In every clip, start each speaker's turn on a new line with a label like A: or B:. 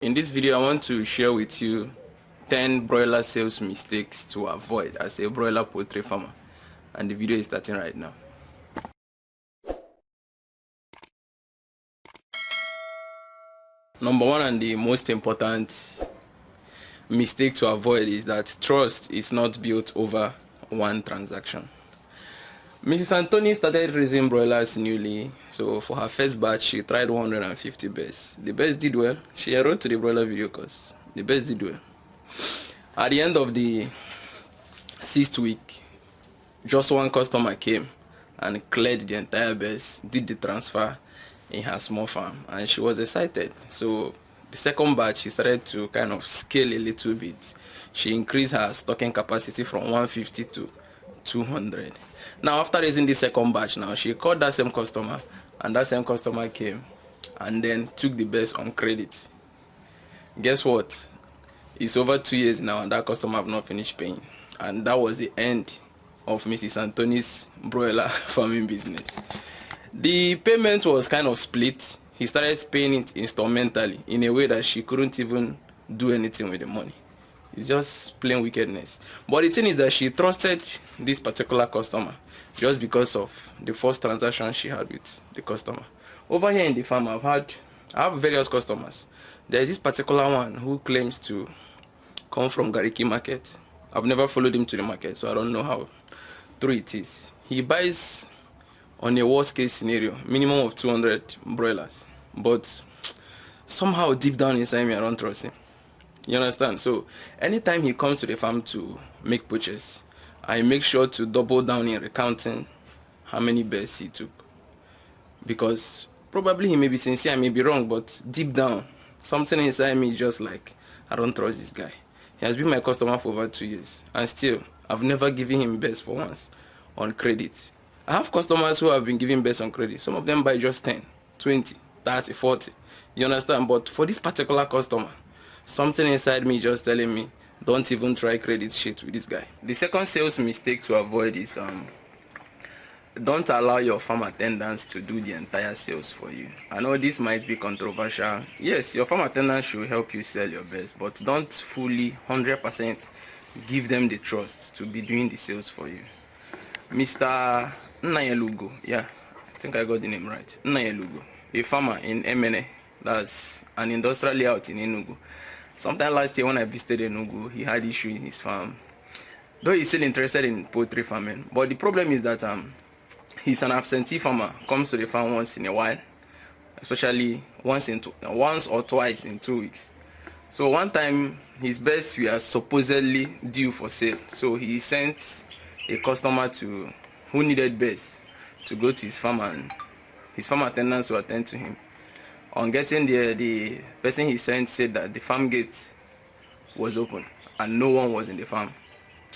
A: In this video, I want to share with you 10 broiler sales mistakes to avoid as a broiler poultry farmer. And the video is starting right now. Number one and the most important mistake to avoid is that trust is not built over one transaction. Mrs. Anthony started raising broilers newly, so for her first batch she tried 150 birds. The birds did well. She enrolled to the broiler video course. The birds did well. At the end of the 6th week, just one customer came and cleared the entire birds, did the transfer in her small farm, and she was excited. So the second batch she started to kind of scale a little bit. She increased her stocking capacity from 150 to 200. Now after raising the second batch, now she called that same customer, and that same customer came and then took the birds on credit. Guess what? It's over 2 years now and that customer have not finished paying, and that was the end of Mrs. Anthony's broiler farming business. The payment was kind of split. He started paying it instrumentally in a way that she couldn't even do anything with the money. It's just plain wickedness. But the thing is that she trusted this particular customer just because of the first transaction she had with the customer. Over here in the farm, I have various customers. There's this particular one who claims to come from Gariki market. I've never followed him to the market, so I don't know how true it is. He buys on a worst case scenario minimum of 200 broilers, but somehow deep down inside me I don't trust him. You understand? So anytime he comes to the farm to make purchase, I make sure to double down in recounting how many birds he took, because probably he may be sincere, I may be wrong, but deep down something inside me is just like, I don't trust this guy. He has been my customer for over 2 years, and still I've never given him birds for once on credit. I have customers who have been giving birds on credit. Some of them buy just 10, 20, 30, 40. You understand? But for this particular customer, something inside me just telling me, don't even try credit shit with this guy. The second sales mistake to avoid is don't allow your farm attendants to do the entire sales for you. I know this might be controversial. Yes, your farm attendants should help you sell your birds, but don't fully 100% give them the trust to be doing the sales for you. Mr. Nnayelugo, yeah, I think I got the name right. Nnayelugo, a farmer in Emene, that's an industrial layout in Enugu. Sometime last year when I visited Enugu, he had issue in his farm. Though he's still interested in poultry farming, but the problem is that he's an absentee farmer, comes to the farm once in a while, especially once or twice in 2 weeks. So one time his birds were supposedly due for sale, so he sent a customer who needed birds to go to his farm, and his farm attendants will attend to him. On getting there, the person he sent said that the farm gate was open and no one was in the farm.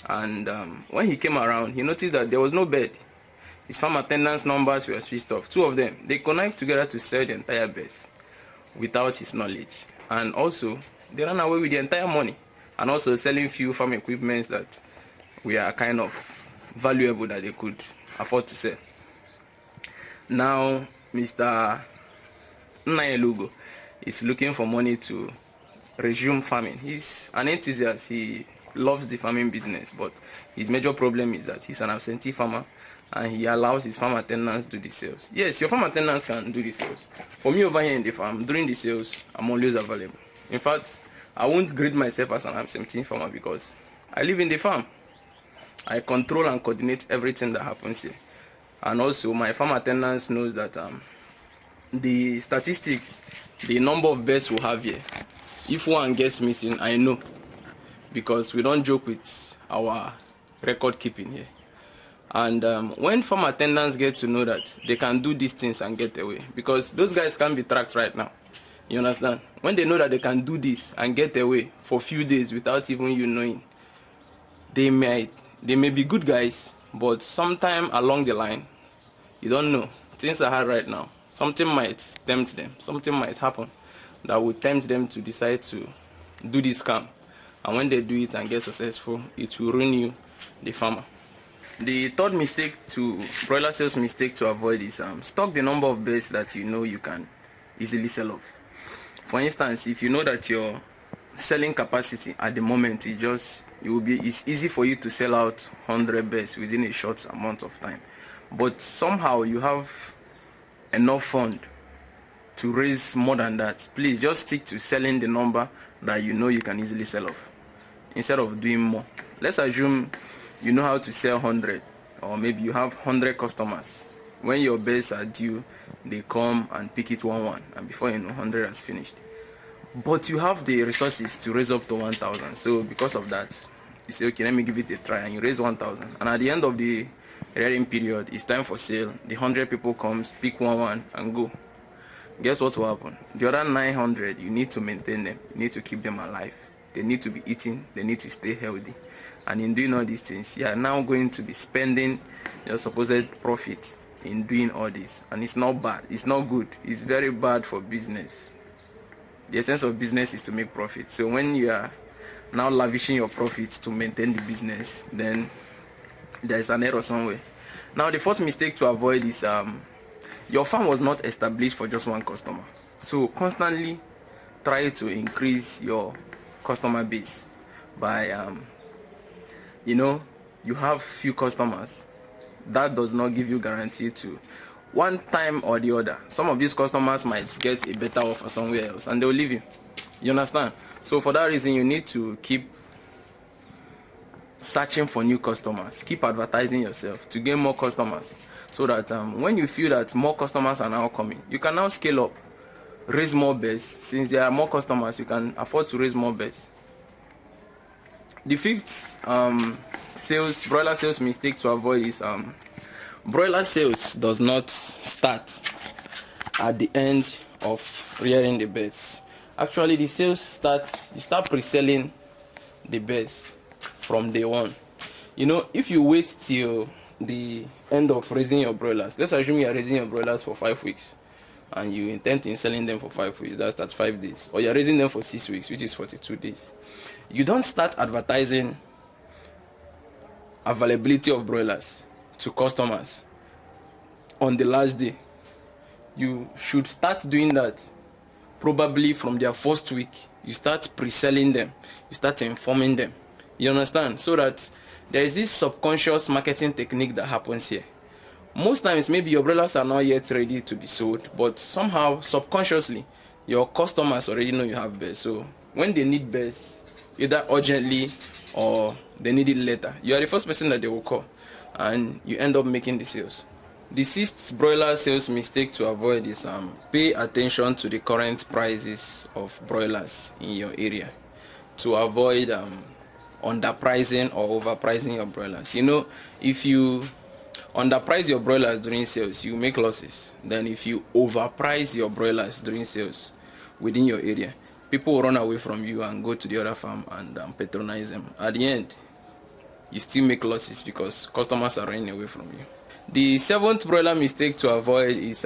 A: And when he came around, he noticed that there was no bird. His farm attendants' numbers were switched off. 2 of them, they connived together to sell the entire birds without his knowledge. And also, they ran away with the entire money, and also selling few farm equipments that were kind of valuable that they could afford to sell. Now, Mr. Nnayelugo is looking for money to resume farming. He's an enthusiast. He loves the farming business, but his major problem is that he's an absentee farmer and he allows his farm attendants to do the sales. Yes, your farm attendants can do the sales. For me over here in the farm, during the sales, I'm always available. In fact, I won't grade myself as an absentee farmer because I live in the farm. I control and coordinate everything that happens here. And also, my farm attendants knows that the statistics, the number of birds we have here, if one gets missing, I know, because we don't joke with our record keeping here. And when farm attendants get to know that they can do these things and get away, because those guys can't be tracked right now, you understand? When they know that they can do this and get away for a few days without even you knowing, they may be good guys, but sometime along the line, you don't know, things are hard right now. Something might tempt them, something might happen that will tempt them to decide to do this scam. And when they do it and get successful, it will ruin you, the farmer. The third broiler sales mistake to avoid is stock the number of birds that you know you can easily sell off. For instance, if you know that your selling capacity at the moment it's easy for you to sell out 100 birds within a short amount of time, but somehow you have enough fund to raise more than that, please just stick to selling the number that you know you can easily sell off instead of doing more. Let's assume you know how to sell 100, or maybe you have 100 customers. When your birds are due, they come and pick it one, and before you know, 100 has finished. But you have the resources to raise up to 1,000. So because of that, you say, okay, let me give it a try, and you raise 1,000. And at the end of the rearing period, it's time for sale. The 100 people comes, pick one, and go. Guess what will happen? The other 900, you need to maintain them. You need to keep them alive. They need to be eating. They need to stay healthy. And in doing all these things, you are now going to be spending your supposed profit in doing all this. And it's not bad. It's not good. It's very bad for business. The essence of business is to make profit. So when you are now lavishing your profit to maintain the business, then there is an error somewhere. Now, the fourth mistake to avoid is your farm was not established for just one customer. So constantly try to increase your customer base by you have few customers. That does not give you guarantee to one time or the other. Some of these customers might get a better offer somewhere else and they'll leave you. You understand? So for that reason, you need to keep searching for new customers. Keep advertising yourself to gain more customers, so that when you feel that more customers are now coming, you can now scale up, raise more birds. Since there are more customers, you can afford to raise more birds. The fifth broiler sales mistake to avoid is broiler sales does not start at the end of rearing the birds. Actually, the sales you start pre-selling the birds from day one. If you wait till the end of raising your broilers, let's assume you are raising your broilers for 5 weeks and you intend in selling them for 5 weeks, that's at 5 days, or you're raising them for 6 weeks, which is 42 days. You don't start advertising availability of broilers to customers on the last day. You should start doing that probably from their first week. You start pre-selling them, you start informing them. You understand? So that there is this subconscious marketing technique that happens here. Most times maybe your broilers are not yet ready to be sold, but somehow subconsciously your customers already know you have birds. So when they need birds, either urgently or they need it later, you are the first person that they will call, and you end up making the sales. The sixth broiler sales mistake to avoid is pay attention to the current prices of broilers in your area to avoid underpricing or overpricing your broilers. If you underprice your broilers during sales, you make losses. Then if you overprice your broilers during sales within your area, people will run away from you and go to the other farm and patronize them. At the end, you still make losses because customers are running away from you. The seventh broiler mistake to avoid is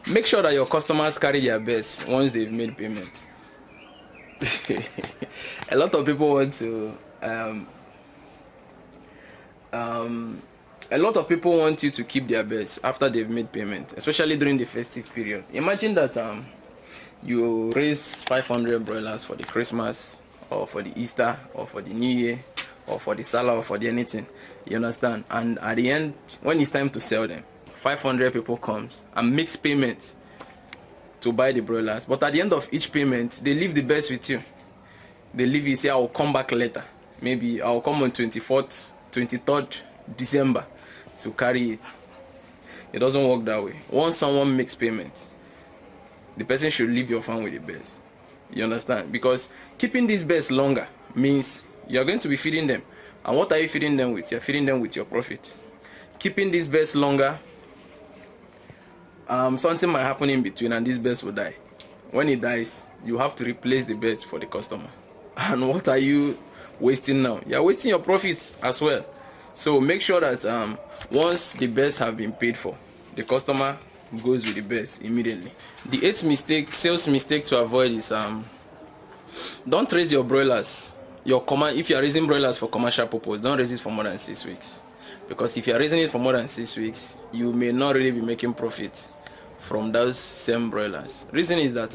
A: make sure that your customers carry their birds once they've made payment. A lot of people want to a lot of people want you to keep their birds after they've made payment, especially during the festive period. Imagine that you raised 500 broilers for the Christmas or for the Easter or for the New Year or for the Salah or for the anything, you understand? And at the end, when it's time to sell them, 500 people comes and makes payment to buy the broilers, but at the end of each payment, they leave the birds with you. They leave you, say, I will come back later. Maybe I will come on 23rd December to carry it. It doesn't work that way. Once someone makes payment, the person should leave your farm with the birds. You understand? Because keeping these birds longer means you are going to be feeding them. And what are you feeding them with? You're feeding them with your profit. Keeping these birds longer, something might happen in between and these birds will die. When it dies, you have to replace the birds for the customer. And what are you wasting now? You're wasting your profits as well. So make sure that once the birds have been paid for, the customer goes with the birds immediately. The eighth sales mistake to avoid is don't raise your broilers. If you are raising broilers for commercial purpose, don't raise it for more than 6 weeks. Because if you are raising it for more than 6 weeks, you may not really be making profit from those same broilers. Reason is that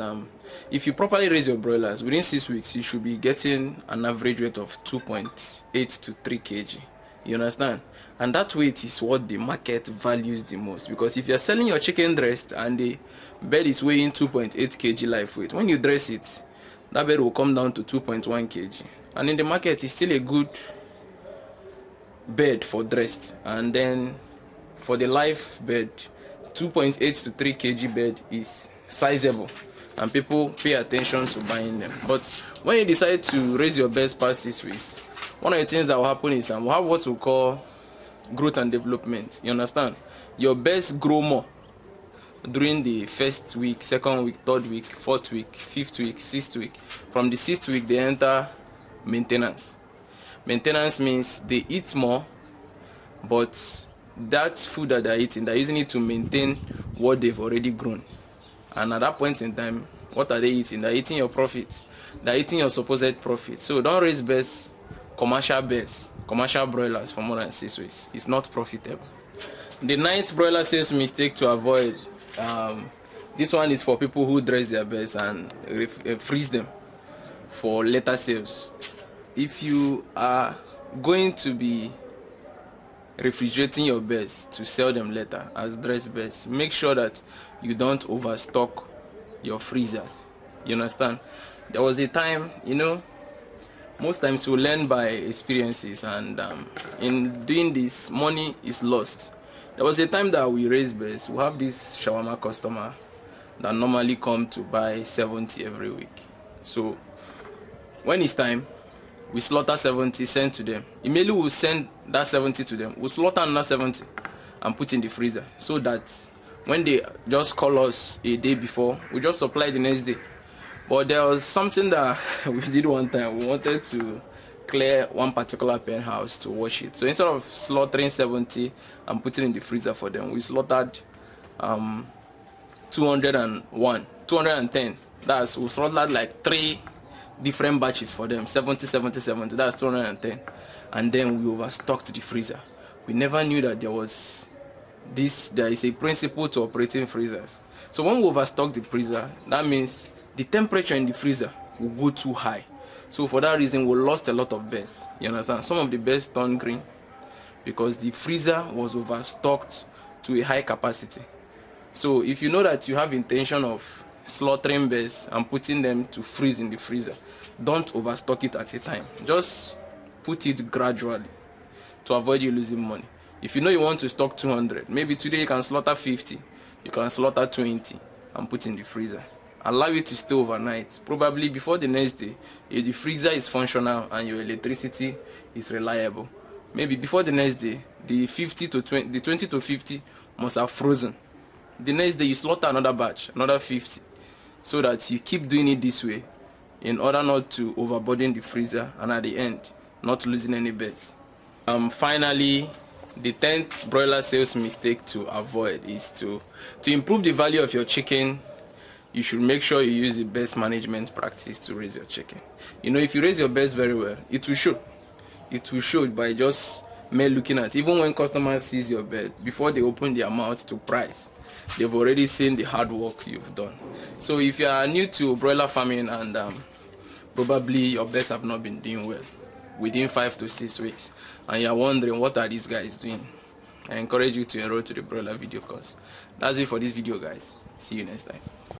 A: If you properly raise your broilers within 6 weeks, you should be getting an average weight of 2.8 to 3 kg. You understand? And that weight is what the market values the most, because if you're selling your chicken dressed and the bird is weighing 2.8 kg live weight, when you dress it, that bird will come down to 2.1 kg, and in the market it's still a good bird for dressed. And then for the live bird, 2.8 to 3 kg bird is sizable, and people pay attention to buying them. But when you decide to raise your birds past 6 weeks, one of the things that will happen is we'll have what we call growth and development. You understand? Your birds grow more during the first week, second week, third week, fourth week, fifth week, sixth week. From the sixth week, they enter maintenance. Maintenance means they eat more, but that food that they're eating, they're using it to maintain what they've already grown. And at that point in time, what are they eating? They're eating your profit. They're eating your supposed profit. So don't raise birds, commercial broilers for more than 6 weeks. It's not profitable. The ninth broiler sales mistake to avoid, this one is for people who dress their birds and freeze them for later sales. If you are going to be refrigerating your birds to sell them later as dressed birds, make sure that you don't overstock your freezers. You understand? There was a time, most times we learn by experiences, and in doing this, money is lost. There was a time that we raised birds. We have this shawarma customer that normally come to buy 70 every week. So when it's time, we slaughter 70, send to them. Immediately we'll send that 70 to them. We'll slaughter another 70 and put in the freezer, so that when they just call us a day before, we just supply the next day. But there was something that we did one time. We wanted to clear one particular pen house to wash it. So instead of slaughtering 70 and putting in the freezer for them, we slaughtered 210. We slaughtered like 3 different batches for them, 70, 70, 70. That's 210. And then we overstocked the freezer. We never knew that there is a principle to operating freezers. So when we overstock the freezer, that means the temperature in the freezer will go too high. So for that reason, we lost a lot of birds. You understand? Some of the birds turned green because the freezer was overstocked to a high capacity. So if you know that you have intention of slaughtering birds and putting them to freeze in the freezer, don't overstock it at a time. Just put it gradually to avoid you losing money. If you know you want to stock 200, maybe today you can slaughter 50, you can slaughter 20 and put in the freezer. Allow it to stay overnight. Probably before the next day, if the freezer is functional and your electricity is reliable, maybe before the next day, the 20 to 50 must have frozen. The next day you slaughter another batch, another 50, so that you keep doing it this way in order not to overburden the freezer and at the end not losing any birds. Finally, the 10th broiler sales mistake to avoid is to improve the value of your chicken. You should make sure you use the best management practice to raise your chicken. If you raise your birds very well, it will show. It will show by just mere looking at. Even when customers sees your bird, before they open their mouth to price, they've already seen the hard work you've done. So if you are new to broiler farming and probably your birds have not been doing well within 5 to 6 weeks, and you're wondering what are these guys doing, I encourage you to enroll to the broiler video course. That's it for this video, guys. See you next time.